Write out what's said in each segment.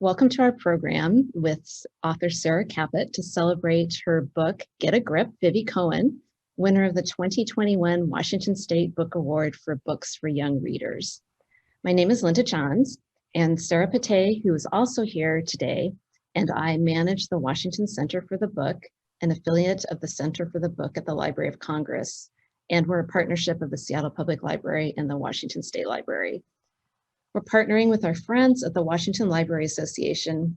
Welcome to our program with author Sarah Caput to celebrate her book, Get a Grip, Vivi Cohen, winner of the 2021 Washington State Book Award for Books for Young Readers. My name is Linda Johns, and Sarah Pate, who is also here today, and I manage the Washington Center for the Book, an affiliate of the Center for the Book at the Library of Congress, and we're a partnership of the Seattle Public Library and the Washington State Library. We're partnering with our friends at the Washington Library Association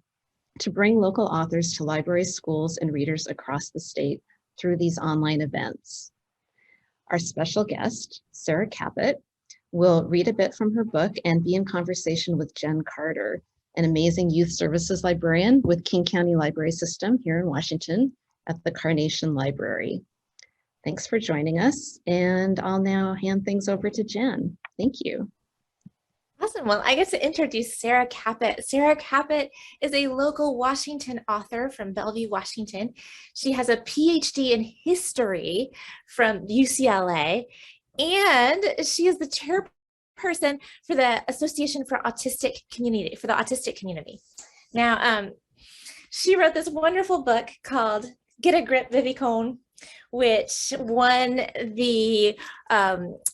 to bring local authors to libraries, schools, and readers across the state through these online events. Our special guest, Sarah Caput, will read a bit from her book and be in conversation with Jen Carter, an amazing youth services librarian with King County Library System here in Washington at the Carnation Library. Thanks for joining us, and I'll now hand things over to Jen. Thank you. Awesome. Well, I get to introduce Sarah Caput. Sarah Caput is a local Washington author from Bellevue, Washington. She has a PhD in history from UCLA, and she is the chairperson for the Association for Autistic Community, for the autistic community. Now, she wrote this wonderful book called Get a Grip, Vivi Cohen, which won the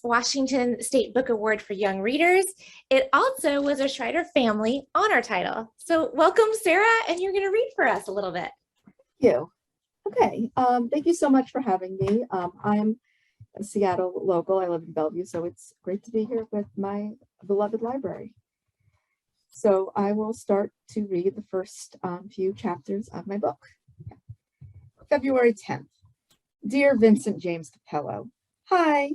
Washington State Book Award for Young Readers. It also was a Schreider Family Honor Title. So welcome, Sarah, and you're going to read for us a little bit. Thank you. Okay, thank you so much for having me. I'm a Seattle local. I live in Bellevue, so it's great to be here with my beloved library. So I will start to read the first few chapters of my book. February 10th. Dear Vincent James Capello, hi,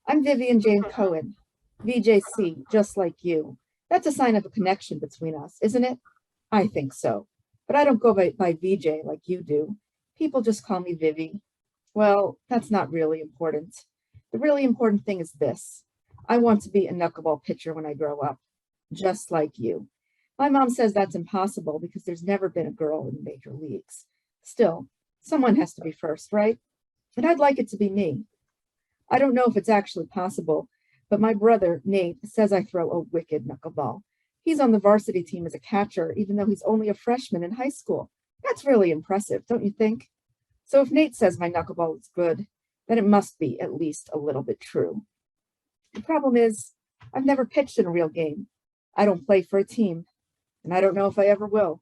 I'm Vivian Jane Cohen, VJC, just like you. That's a sign of a connection between us, isn't it? I think so, but I don't go by VJ like you do. People just call me Vivi. Well, that's not really important. The really important thing is this. I want to be a knuckleball pitcher when I grow up, just like you. My mom says that's impossible because there's never been a girl in the major leagues. Still, someone has to be first, right? And I'd like it to be me. I don't know if it's actually possible, but my brother, Nate, says I throw a wicked knuckleball. He's on the varsity team as a catcher, even though he's only a freshman in high school. That's really impressive, don't you think? So if Nate says my knuckleball is good, then it must be at least a little bit true. The problem is, I've never pitched in a real game. I don't play for a team, and I don't know if I ever will.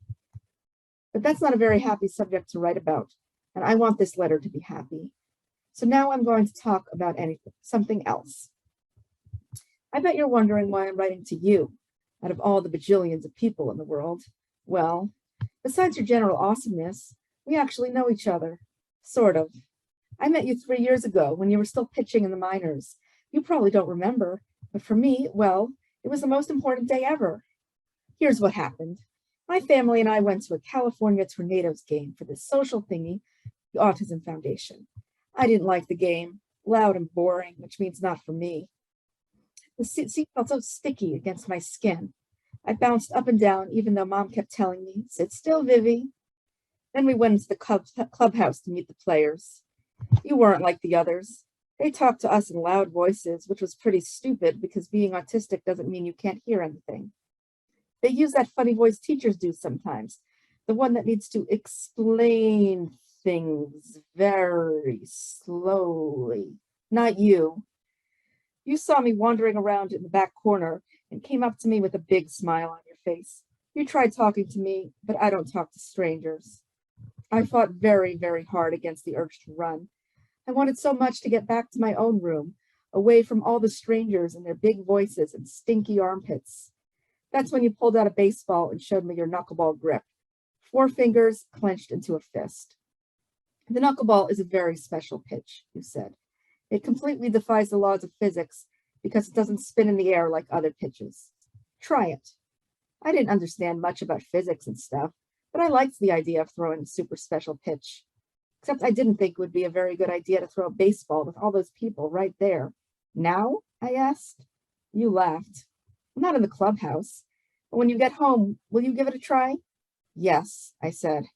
But that's not a very happy subject to write about, and I want this letter to be happy. So now I'm going to talk about something else. I bet you're wondering why I'm writing to you out of all the bajillions of people in the world. Well, besides your general awesomeness, we actually know each other, sort of. I met you 3 years ago when you were still pitching in the minors. You probably don't remember, but for me, well, it was the most important day ever. Here's what happened. My family and I went to a California Tornadoes game for this social thingy, the Autism Foundation. I didn't like the game, loud and boring, which means not for me. The seat felt so sticky against my skin. I bounced up and down, even though Mom kept telling me, sit still, Vivi. Then we went into the clubhouse to meet the players. You weren't like the others. They talked to us in loud voices, which was pretty stupid because being autistic doesn't mean you can't hear anything. They use that funny voice teachers do sometimes, the one that needs to explain things very slowly. Not you. You saw me wandering around in the back corner and came up to me with a big smile on your face. You tried talking to me, but I don't talk to strangers. I fought very, very hard against the urge to run. I wanted so much to get back to my own room, away from all the strangers and their big voices and stinky armpits. That's when you pulled out a baseball and showed me your knuckleball grip. 4 fingers clenched into a fist. The knuckleball is a very special pitch, you said. It completely defies the laws of physics because it doesn't spin in the air like other pitches. Try it. I didn't understand much about physics and stuff, but I liked the idea of throwing a super special pitch. Except I didn't think it would be a very good idea to throw a baseball with all those people right there. Now? I asked. You laughed. Not in the clubhouse. But when you get home, will you give it a try? Yes, I said.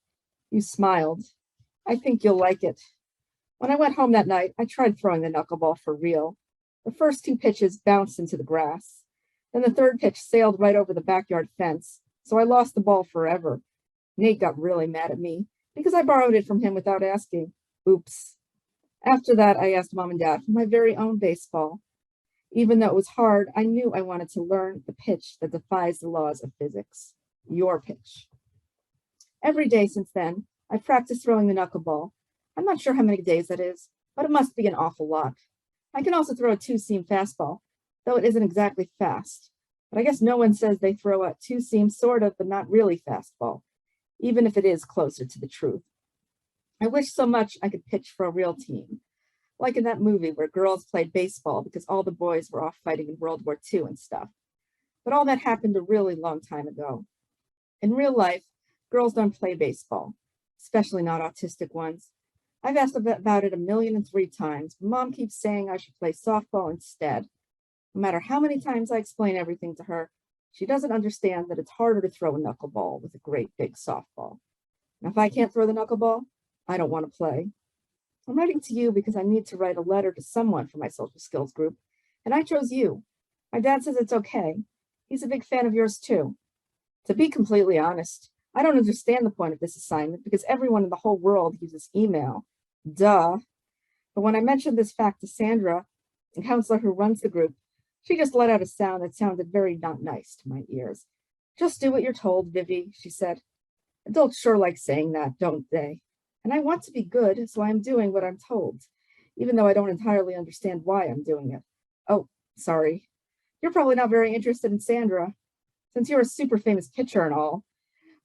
You smiled. I think you'll like it. When I went home that night, I tried throwing the knuckleball for real. The first 2 pitches bounced into the grass. Then the third pitch sailed right over the backyard fence, so I lost the ball forever. Nate got really mad at me because I borrowed it from him without asking. Oops. After that, I asked Mom and Dad for my very own baseball. Even though it was hard, I knew I wanted to learn the pitch that defies the laws of physics. Your pitch. Every day since then, I've practiced throwing the knuckleball. I'm not sure how many days that is, but it must be an awful lot. I can also throw a two-seam fastball, though it isn't exactly fast. But I guess no one says they throw a two-seam sort of, but not really fastball, even if it is closer to the truth. I wish so much I could pitch for a real team, like in that movie where girls played baseball because all the boys were off fighting in World War II and stuff. But all that happened a really long time ago. In real life, girls don't play baseball, especially not autistic ones. I've asked about it 1,000,003 times, but Mom keeps saying I should play softball instead. No matter how many times I explain everything to her, she doesn't understand that it's harder to throw a knuckleball with a great big softball. Now, if I can't throw the knuckleball, I don't want to play. I'm writing to you because I need to write a letter to someone for my social skills group, and I chose you. My dad says it's okay. He's a big fan of yours too. To be completely honest, I don't understand the point of this assignment because everyone in the whole world uses email. Duh. But when I mentioned this fact to Sandra, the counselor who runs the group, she just let out a sound that sounded very not nice to my ears. Just do what you're told, Vivi, she said. Adults sure like saying that, don't they? And I want to be good, so I'm doing what I'm told, even though I don't entirely understand why I'm doing it. Oh, sorry. You're probably not very interested in Sandra, since you're a super famous pitcher and all.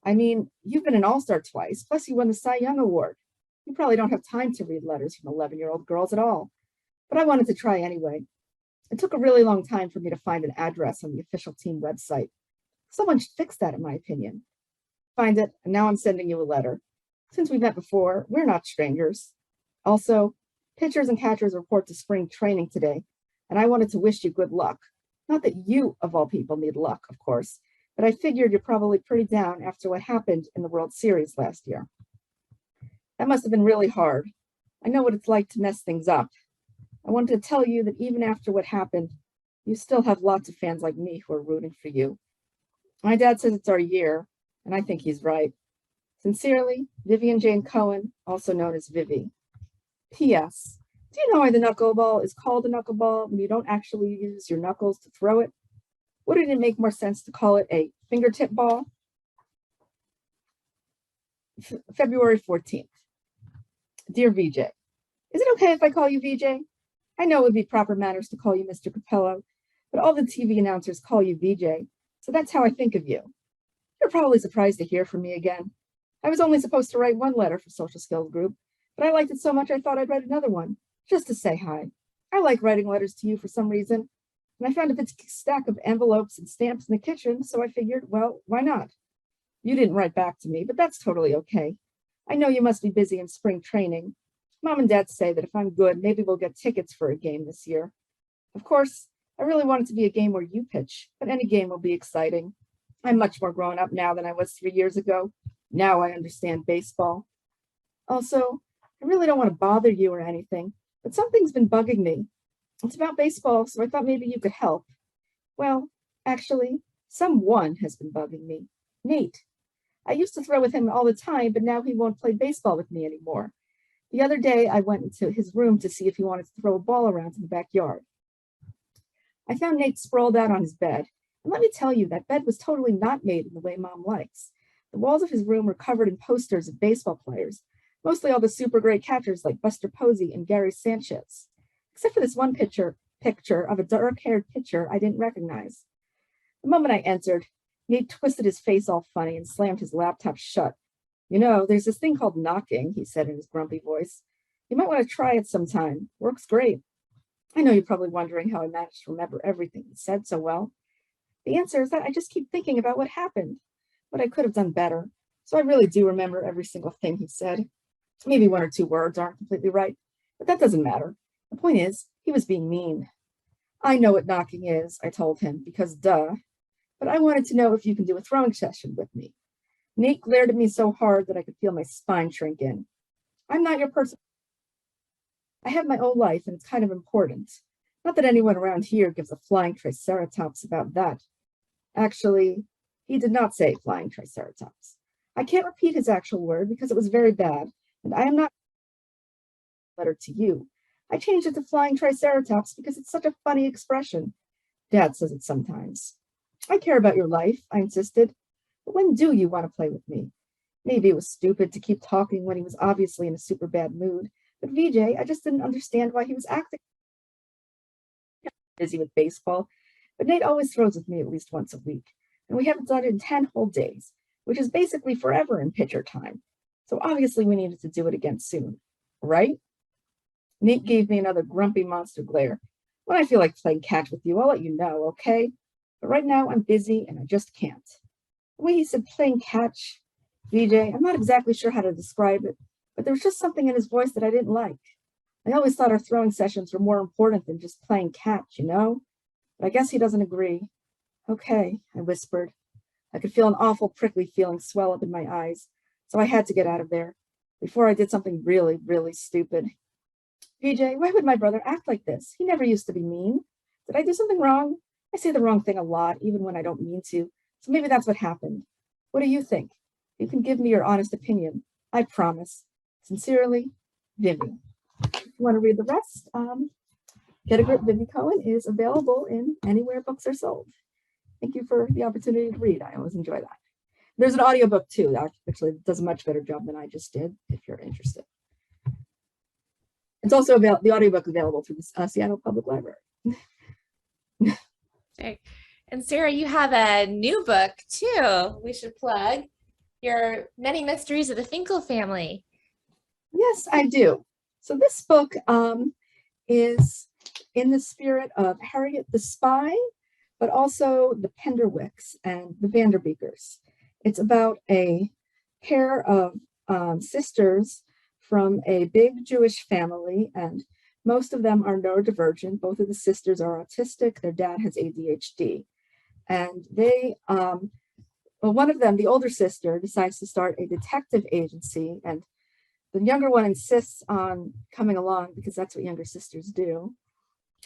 I mean, you've been an all-star twice, plus you won the Cy Young Award. You probably don't have time to read letters from 11-year-old girls at all. But I wanted to try anyway. It took a really long time for me to find an address on the official team website. Someone should fix that, in my opinion. Find it, and now I'm sending you a letter. Since we've met before, we're not strangers. Also, pitchers and catchers report to spring training today, and I wanted to wish you good luck. Not that you, of all people, need luck, of course, but I figured you're probably pretty down after what happened in the World Series last year. That must have been really hard. I know what it's like to mess things up. I wanted to tell you that even after what happened, you still have lots of fans like me who are rooting for you. My dad says it's our year, and I think he's right. Sincerely, Vivian Jane Cohen, also known as Vivi. P.S. Do you know why the knuckleball is called a knuckleball when you don't actually use your knuckles to throw it? Wouldn't it make more sense to call it a fingertip ball? February 14th. Dear VJ, is it okay if I call you VJ? I know it would be proper manners to call you Mr. Capello, but all the TV announcers call you VJ, so that's how I think of you. You're probably surprised to hear from me again. I was only supposed to write one letter for Social Skills Group, but I liked it so much I thought I'd write another one, just to say hi. I like writing letters to you for some reason, and I found a big stack of envelopes and stamps in the kitchen, so I figured, well, why not? You didn't write back to me, but that's totally okay. I know you must be busy in spring training. Mom and Dad say that if I'm good, maybe we'll get tickets for a game this year. Of course, I really want it to be a game where you pitch, but any game will be exciting. I'm much more grown up now than I was 3 years ago. Now I understand baseball. Also, I really don't want to bother you or anything, but something's been bugging me. It's about baseball, so I thought maybe you could help. Well, actually, someone has been bugging me. Nate. I used to throw with him all the time, but now he won't play baseball with me anymore. The other day, I went into his room to see if he wanted to throw a ball around in the backyard. I found Nate sprawled out on his bed, and let me tell you, that bed was totally not made in the way Mom likes. The walls of his room were covered in posters of baseball players, mostly all the super great catchers like Buster Posey and Gary Sanchez, except for this one picture of a dark-haired pitcher I didn't recognize. The moment I entered, Nate twisted his face all funny and slammed his laptop shut. You know, there's this thing called knocking, he said in his grumpy voice. You might want to try it sometime. Works great. I know you're probably wondering how I managed to remember everything he said so well. The answer is that I just keep thinking about what happened, what I could have done better. So I really do remember every single thing he said. Maybe one or two words aren't completely right, but that doesn't matter. The point is, he was being mean. I know what knocking is, I told him, because duh. But I wanted to know if you can do a throwing session with me. Nate glared at me so hard that I could feel my spine shrink in. I'm not your person. I have my own life, and it's kind of important. Not that anyone around here gives a flying triceratops about that. Actually, He did not say flying triceratops. I can't repeat his actual word because it was very bad, and I am not letter to you. I changed it to flying triceratops because it's such a funny expression. Dad says it sometimes. I care about your life, I insisted. But when do you want to play with me? Maybe it was stupid to keep talking when he was obviously in a super bad mood. But VJ, I just didn't understand why he was acting busy with baseball. But Nate always throws with me at least once a week. And we haven't done it in 10 whole days, which is basically forever in pitcher time. So obviously we needed to do it again soon, right? Nate gave me another grumpy monster glare. When I feel like playing catch with you, I'll let you know, okay? But right now I'm busy and I just can't. The way he said playing catch, VJ, I'm not exactly sure how to describe it, but there was just something in his voice that I didn't like. I always thought our throwing sessions were more important than just playing catch, you know? But I guess he doesn't agree. Okay, I whispered. I could feel an awful prickly feeling swell up in my eyes, so I had to get out of there before I did something really, really stupid. VJ, why would my brother act like this? He never used to be mean. Did I do something wrong? I say the wrong thing a lot, even when I don't mean to, so maybe that's what happened. What do you think? You can give me your honest opinion. I promise. Sincerely, Vivi. If you want to read the rest, Get a Grip Vivi Cohen is available in anywhere books are sold. Thank you for the opportunity to read. I always enjoy that. There's an audiobook too, that actually does a much better job than I just did, if you're interested. It's also the audiobook available through the Seattle Public Library. Okay. And Sarah, you have a new book too. We should plug your Many Mysteries of the Finkel Family. Yes, I do. So this book is in the spirit of Harriet the Spy, but also the Penderwicks and the Vanderbeekers. It's about a pair of sisters from a big Jewish family, and most of them are neurodivergent. Both of the sisters are autistic. Their dad has ADHD. And they, well, one of them, the older sister, decides to start a detective agency, and the younger one insists on coming along because that's what younger sisters do.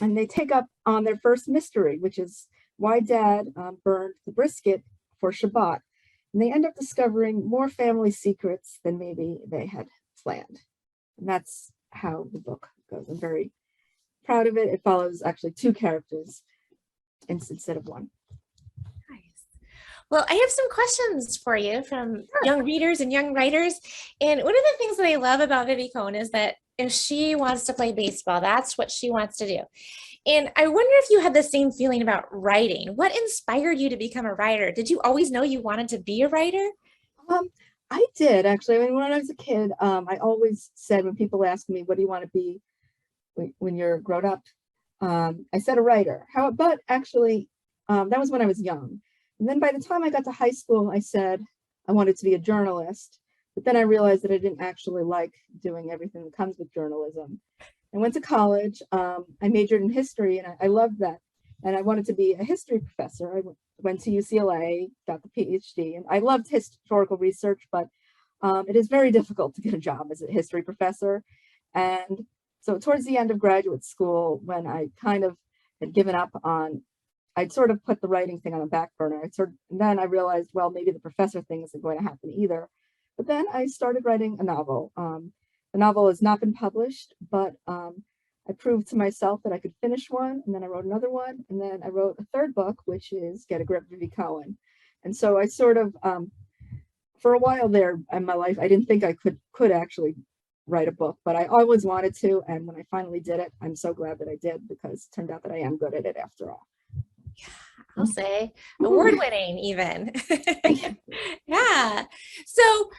And they take up on their first mystery, which is why Dad burned the brisket for Shabbat. And they end up discovering more family secrets than maybe they had planned. And that's how the book goes. I'm very proud of it. It follows actually two characters instead of one. Nice. Well, I have some questions for you from young readers and young writers. And one of the things that I love about Vivi Cohen is that if she wants to play baseball, that's what she wants to do. And I wonder if you had the same feeling about writing. What inspired you to become a writer? Did you always know you wanted to be a writer? I did, actually. I mean, when I was a kid, I always said when people ask me, what do you want to be when you're grown up? I said a writer. But actually, that was when I was young. And then by the time I got to high school, I said I wanted to be a journalist. But then I realized that I didn't actually like doing everything that comes with journalism. I went to college. I majored in history, and I loved that. And I wanted to be a history professor. I went to UCLA, got the PhD, and I loved historical research, but it is very difficult to get a job as a history professor. And so towards the end of graduate school, when I kind of had given up on, I'd sort of put the writing thing on the back burner. And then I realized, well, maybe the professor thing isn't going to happen either. But then I started writing a novel. The novel has not been published, but I proved to myself that I could finish one, and then I wrote another one, and then I wrote a third book, which is Get a Grip, Vivi Cohen. And so I sort of, for a while there in my life, I didn't think I could actually write a book, but I always wanted to. And when I finally did it, I'm so glad that I did, because it turned out that I am good at it after all. I'll say award-winning even. Yeah. So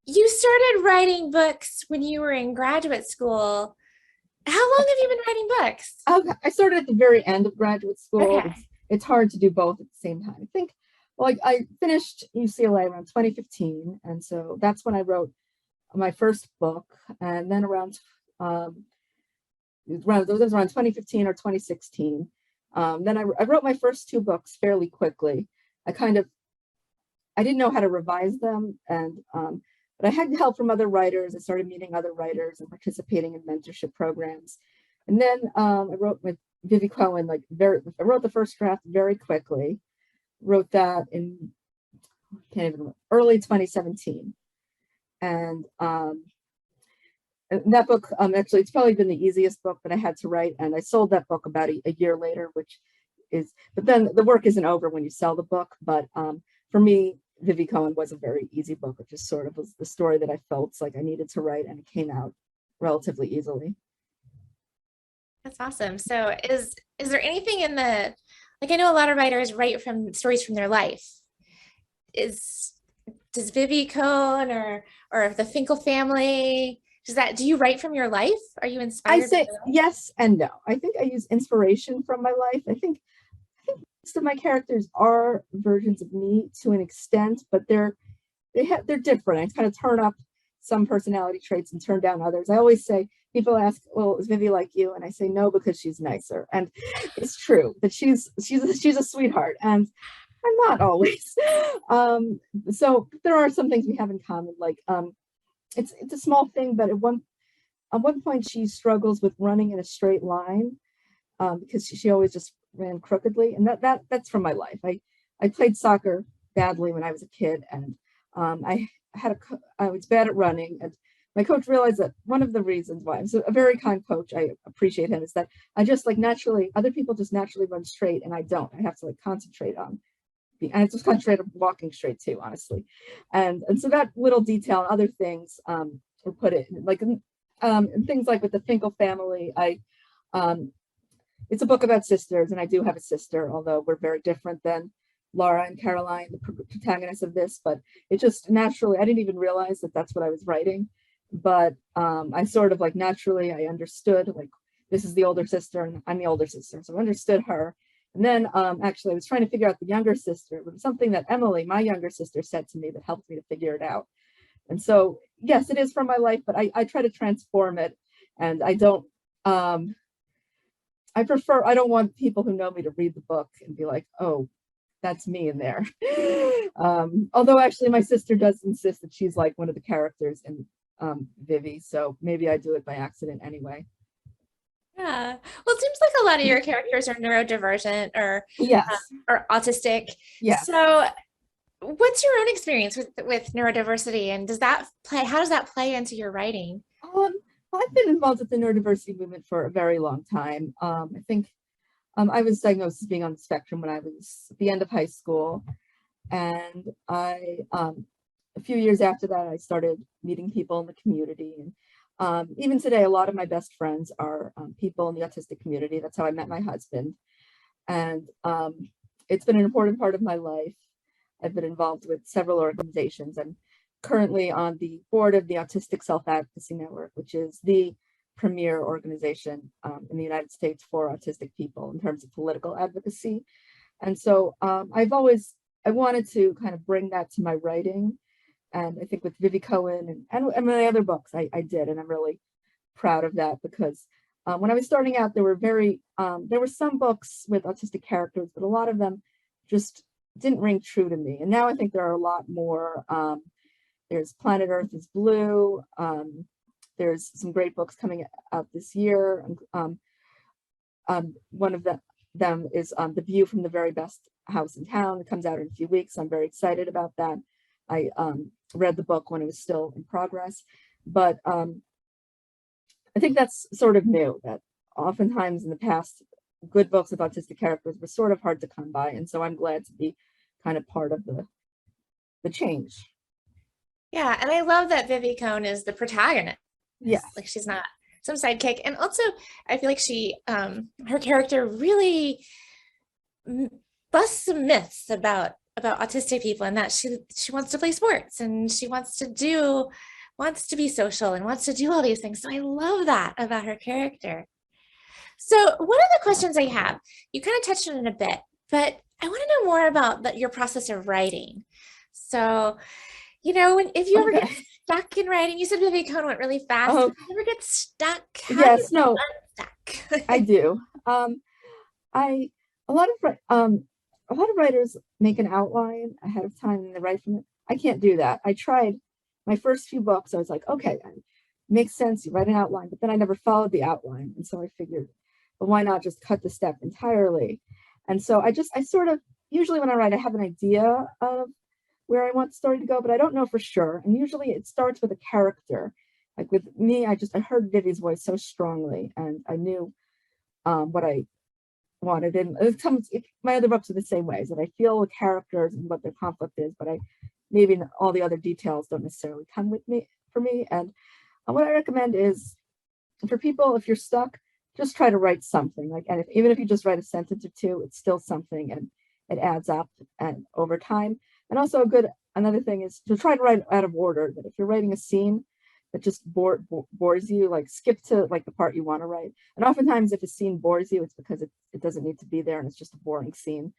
you started writing books when you were in graduate school. How long have you been writing books? I started at the very end of graduate school. Okay. It's hard to do both at the same time. I think, well, I finished UCLA around 2015. And so that's when I wrote my first book. And then around 2015 or 2016. Then I wrote my first two books fairly quickly. I didn't know how to revise them, and but I had help from other writers. I started meeting other writers and participating in mentorship programs. And then I wrote with Vivi Cohen, I wrote the first draft very quickly, wrote that in can't even remember, early 2017. And that book, actually, it's probably been the easiest book that I had to write. And I sold that book about a year later, which is, but then the work isn't over when you sell the book. But for me, Vivi Cohen was a very easy book. It just sort of was the story that I felt like I needed to write, and it came out relatively easily. That's awesome. So is there anything in the, like, I know a lot of writers write from stories from their life. Does Vivi Cohen or the Finkel family, do you write from your life? Are you inspired? I say yes and no. I think I use inspiration from my life. I think most of my characters are versions of me to an extent, but they're different. I kind of turn up some personality traits and turn down others. I always say, people ask, well, is Vivi like you? And I say no, because she's nicer. And it's true that she's a sweetheart, and I'm not always. So there are some things we have in common, like it's a small thing, but at one point she struggles with running in a straight line, because she always just ran crookedly, and that's from my life. I played soccer badly when I was a kid, and I was bad at running, and my coach realized that one of the reasons why I'm a very kind coach, I appreciate him, is that I just like naturally, other people just naturally run straight, and I don't. I have to like concentrate on and I just concentrate on walking straight too, honestly. And so that little detail and other things were put in, like and things like with the Finkel family. It's a book about sisters, and I do have a sister, although we're very different than Laura and Caroline, the protagonists of this. But it just naturally, I didn't even realize that that's what I was writing. But I sort of like naturally, I understood, like, this is the older sister and I'm the older sister. So I understood her. And then actually, I was trying to figure out the younger sister. It was something that Emily, my younger sister, said to me that helped me to figure it out. And so, yes, it is from my life, but I try to transform it. And I don't, I don't want people who know me to read the book and be like, oh, that's me in there. Although actually my sister does insist that she's like one of the characters in Vivi. So maybe I do it by accident anyway. Yeah. Well, it seems like a lot of your characters are neurodivergent yes, or autistic. Yeah. So what's your own experience with neurodiversity, and how does that play into your writing? Well, I've been involved with the neurodiversity movement for a very long time. I think I was diagnosed as being on the spectrum when I was at the end of high school. And a few years after that, I started meeting people in the community. And even today, a lot of my best friends are people in the autistic community. That's how I met my husband. And it's been an important part of my life. I've been involved with several organizations. I'm currently on the board of the Autistic Self-Advocacy Network, which is the premier organization in the United States for autistic people in terms of political advocacy. And so I wanted to kind of bring that to my writing. And I think with Vivi Cohen and my other books, I did, and I'm really proud of that, because when I was starting out, there were some books with autistic characters, but a lot of them just didn't ring true to me. And now I think there are a lot more. There's Planet Earth is Blue. There's some great books coming out this year. One of them is The View from the Very Best House in Town. It comes out in a few weeks. I'm very excited about that. I read the book when it was still in progress, but I think that's sort of new, that oftentimes in the past, good books with autistic characters were sort of hard to come by. And so I'm glad to be kind of part of the change. Yeah, and I love that Vivi Cohen is the protagonist. Yeah, like she's not some sidekick. And also, I feel like she, her character really busts some myths about autistic people, and that she wants to play sports, and she wants to be social, and wants to do all these things. So I love that about her character. So one of the questions I have, you kind of touched on it a bit, but I want to know more about your process of writing. So, if you ever get stuck in writing, you said Vivi Cohen went really fast. If you ever get stuck, yes, no, unstuck? I do. A lot of writers make an outline ahead of time and they write from it. I can't do that. I tried my first few books. I was like, okay, makes sense. You write an outline, but then I never followed the outline. And so I figured, well, why not just cut the step entirely? And so I sort of, usually when I write, I have an idea of where I want the story to go, but I don't know for sure. And usually it starts with a character. Like with me, I heard Vivi's voice so strongly, and I knew what I wanted. And my other books are the same ways, that I feel the characters and what their conflict is, but maybe all the other details don't necessarily come with me for me. And what I recommend is for people, if you're stuck, just try to write something. Like, and even if you just write a sentence or two, it's still something, and it adds up and over time. And also another thing is to try to write out of order. That if you're writing a scene that just bores you, like skip to like the part you want to write. And oftentimes if a scene bores you, it's because it doesn't need to be there and it's just a boring scene.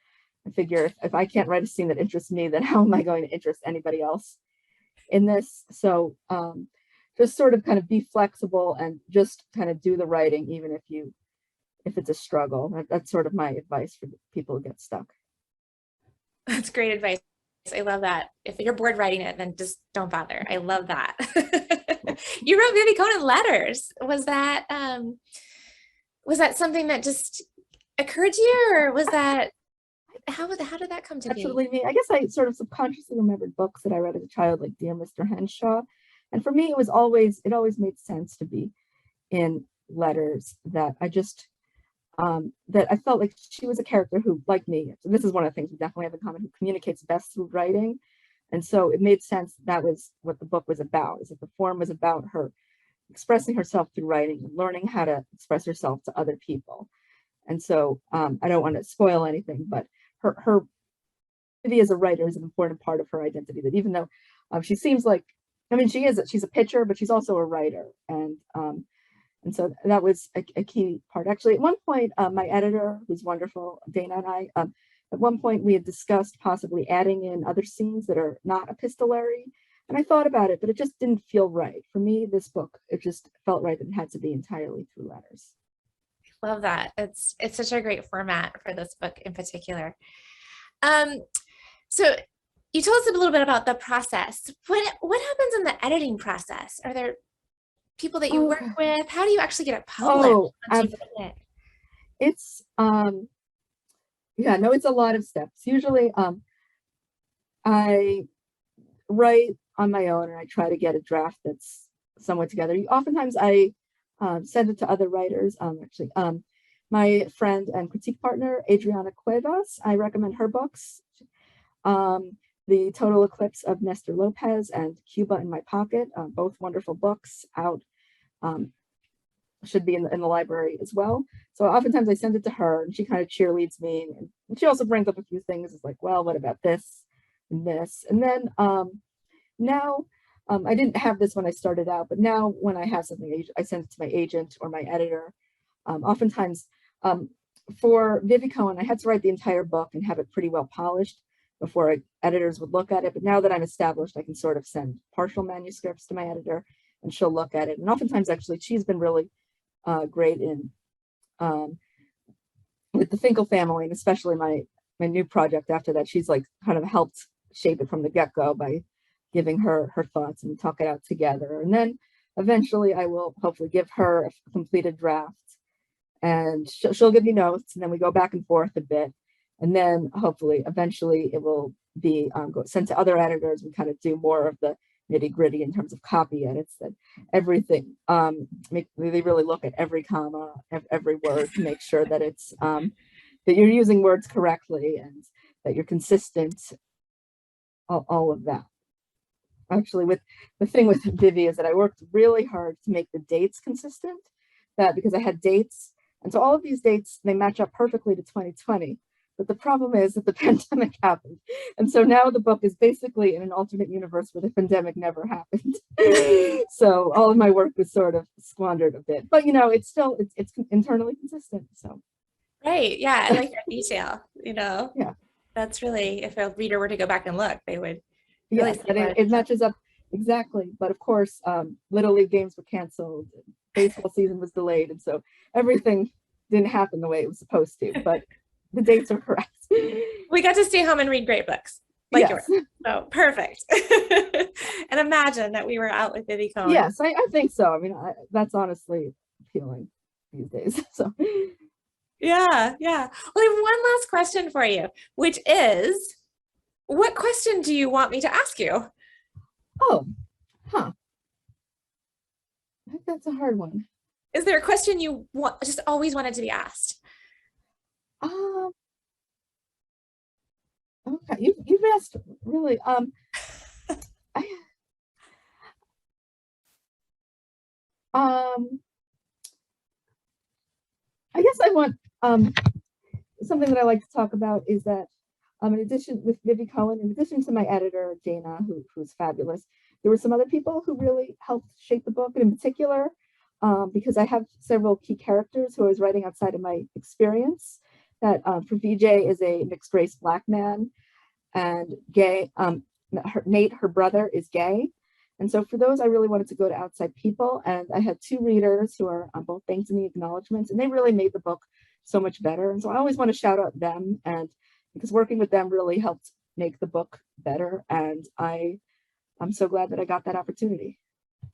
I figure if I can't write a scene that interests me, then how am I going to interest anybody else in this? So just sort of kind of be flexible and just kind of do the writing, even if it's a struggle. That's sort of my advice for people who get stuck. That's great advice. I love that. If you're bored writing it, then just don't bother. I love that. You wrote Vivi Conan letters. Was that something that just occurred to you, or was that how did that come to be? Absolutely me. I guess I sort of subconsciously remembered books that I read as a child, like Dear Mr. Henshaw. And for me, it always made sense to be in letters, that I just that I felt like she was a character who, like me, so this is one of the things we definitely have in common, who communicates best through writing. And so it made sense that was what the book was about, is that the form was about her expressing herself through writing and learning how to express herself to other people. And so I don't want to spoil anything, but her Vivi as a writer is an important part of her identity, that even though she seems like, I mean, she's a pitcher, but she's also a writer. And so that was a key part. Actually, at one point, my editor, who's wonderful, Dana, and I, at one point we had discussed possibly adding in other scenes that are not epistolary. And I thought about it, but it just didn't feel right. For me, this book, it just felt right that it had to be entirely through letters. Love that. It's such a great format for this book in particular. So you told us a little bit about the process. What happens in the editing process? Are there people that you work with? How do you actually get it published? It's it's a lot of steps. Usually I write on my own and I try to get a draft that's somewhat together. Oftentimes I send it to other writers. My friend and critique partner, Adriana Cuevas, I recommend her books. The Total Eclipse of Nestor Lopez and Cuba in My Pocket, both wonderful books out, should be in the library as well. So oftentimes I send it to her and she kind of cheerleads me. And she also brings up a few things. It's like, well, what about this and this? And then now, I didn't have this when I started out, but now when I have something, I send it to my agent or my editor. Oftentimes for Vivi Cohen, I had to write the entire book and have it pretty well polished before editors would look at it. But now that I'm established, I can sort of send partial manuscripts to my editor and she'll look at it. And oftentimes, actually, she's been really great in with the Finkel family, and especially my new project after that. She's like kind of helped shape it from the get-go by giving her thoughts and talk it out together. And then eventually I will hopefully give her a completed draft and she'll give me notes, and then we go back and forth a bit. And then hopefully, eventually it will be sent to other editors. We kind of do more of the nitty gritty in terms of copy edits, that everything, they really look at every comma, every word to make sure that it's, that you're using words correctly and that you're consistent, all of that. Actually, with the thing with Vivi is that I worked really hard to make the dates consistent, because I had dates. And so all of these dates, they match up perfectly to 2020. But the problem is that the pandemic happened. And so now the book is basically in an alternate universe where the pandemic never happened. So all of my work was sort of squandered a bit. But, it's still, it's internally consistent. So. Right. Yeah. I like that detail, Yeah. That's really, if a reader were to go back and look, they would. Really it matches up. Exactly. But of course, Little League games were canceled. Baseball season was delayed. And so everything didn't happen the way it was supposed to. But the dates are correct. We got to stay home and read great books like yours. So perfect. And imagine that we were out with Vivi Cohen. Yes, I think so. I mean, that's honestly appealing these days. So yeah. Well, I have one last question for you, which is, What question do you want me to ask you? Oh, huh. I think that's a hard one. Is there a question you just always wanted to be asked? Um, okay, you've asked really. I, um, I guess I want something that I like to talk about is that in addition with Vivi Cohen, in addition to my editor Dana, who's fabulous, there were some other people who really helped shape the book, and in particular, because I have several key characters who I was writing outside of my experience. That for VJ is a mixed race Black man, and gay. Nate, her brother, is gay. And so for those, I really wanted to go to outside people. And I had two readers who are both thanked in the acknowledgements, and they really made the book so much better. And so I always want to shout out them, and because working with them really helped make the book better. And I'm so glad that I got that opportunity.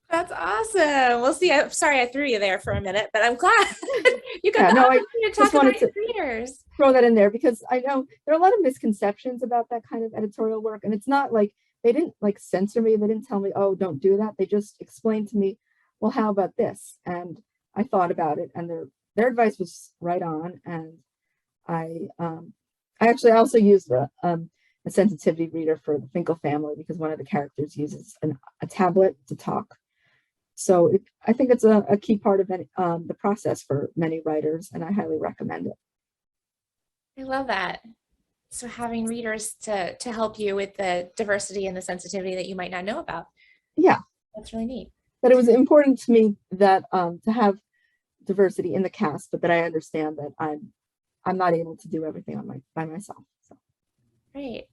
That's awesome. Well, see, I'm sorry I threw you there for a minute, but I'm glad you got Yeah, the no, I opportunity to just talk about wanted your to readers. throw that in there because I know there are a lot of misconceptions about that kind of editorial work. And it's not like they didn't like censor me. They didn't tell me, oh, don't do that. They just explained to me, well, how about this? And I thought about it, and their advice was right on. And I actually also used a sensitivity reader for the Finkel family because one of the characters uses a tablet to talk. So I think it's a key part of the process for many writers, and I highly recommend it. I love that. So having readers to help you with the diversity and the sensitivity that you might not know about. Yeah, that's really neat. But it was important to me that to have diversity in the cast, but that I understand that I'm not able to do everything by myself. So. Great.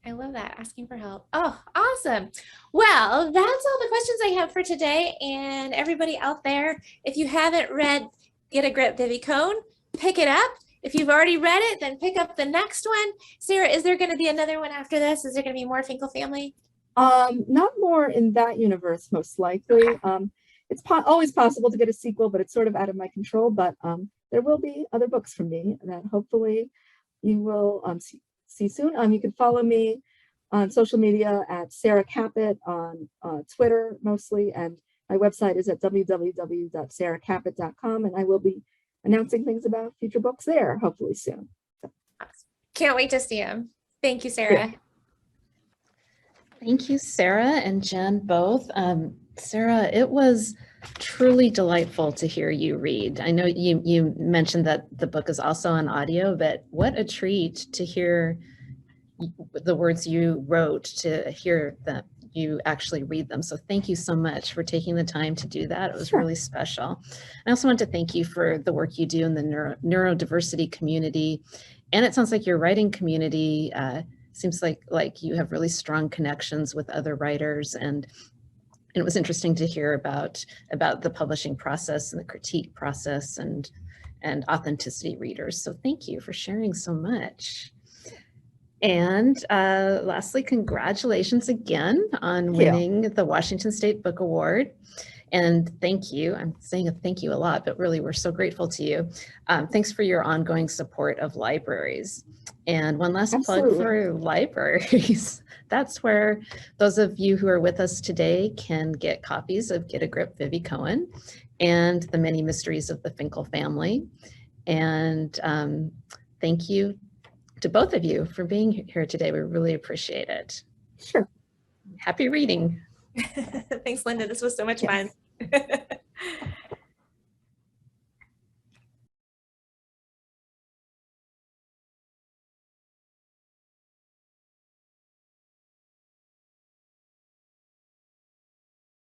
I love that, asking for help. Oh, awesome. Well, that's all the questions I have for today. And everybody out there, if you haven't read Get a Grip, Vivi Cohen, pick it up. If you've already read it, then pick up the next one. Sarah, is there going to be another one after this? Is there going to be more Finkel family? Not more in that universe, most likely. Okay. It's always possible to get a sequel, but it's sort of out of my control. But there will be other books from me that hopefully you will see soon. You can follow me on social media at Sarah Caput on Twitter mostly, and my website is at www.sarahcaput.com, and I will be announcing things about future books there hopefully soon. So. Can't wait to see them. Thank you, Sarah. Yeah. Thank you, Sarah and Jen both. Sarah, it was truly delightful to hear you read. I know you mentioned that the book is also on audio, but what a treat to hear the words you wrote, to hear that you actually read them. So thank you so much for taking the time to do that. It was really special. I also want to thank you for the work you do in the neurodiversity community. And it sounds like your writing community seems like you have really strong connections with other writers, and it was interesting to hear about the publishing process and the critique process and authenticity readers. So thank you for sharing so much. And lastly, congratulations again on winning the Washington State Book Award. And thank you. I'm saying a thank you a lot, but really we're so grateful to you. Thanks for your ongoing support of libraries. And one last plug for libraries. That's where those of you who are with us today can get copies of Get a Grip, Vivi Cohen, and The Many Mysteries of the Finkel Family. And thank you to both of you for being here today. We really appreciate it. Sure. Happy reading. Thanks, Linda. This was so much fun.